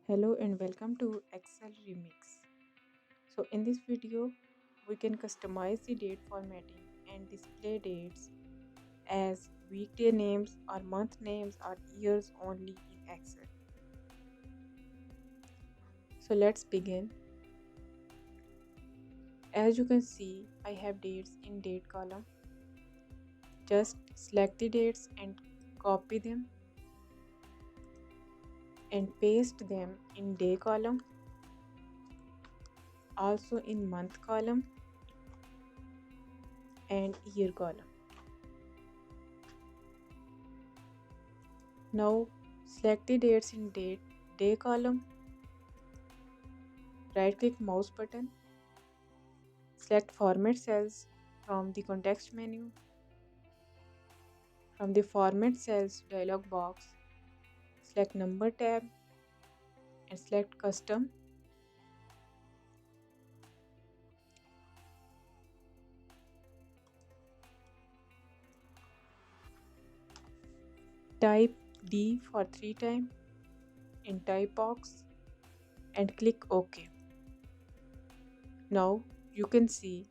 Hello and welcome to Excel Remix. So in this video, we can customize the date formatting and display dates as weekday names or month names or years only in Excel. So let's begin. As you can see, I have dates in date column. Just select the dates and copy them and paste them in day column, also in month column and year column. Now select the dates in day column, right click mouse button, select format cells from the context menu. From the format cells dialog box, select number tab and select custom. Type D for 3 times in type box and click OK. Now you can see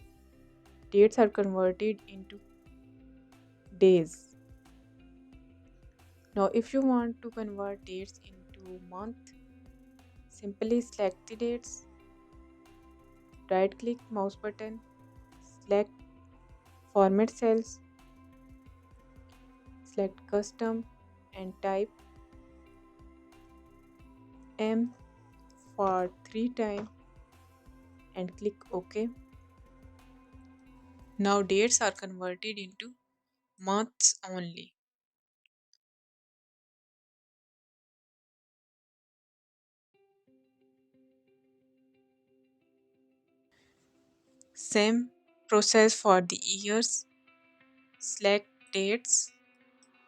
dates are converted into days. Now if you want to convert dates into month, simply select the dates, right click mouse button, select format cells, select custom and type M for 3 times and click OK. Now dates are converted into months only. Same process for the years. Select dates,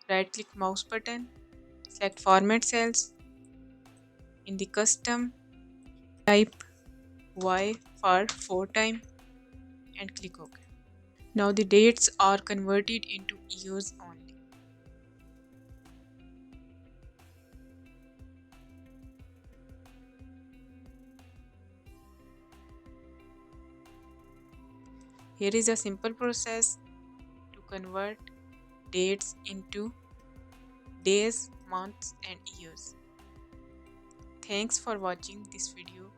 right click mouse button, select format cells. In the custom, type Y for 4 times and click OK. Now the dates are converted into years only. Here is a simple process to convert dates into days, months and years. Thanks for watching this video.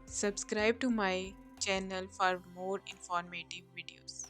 Subscribe to my channel for more informative videos.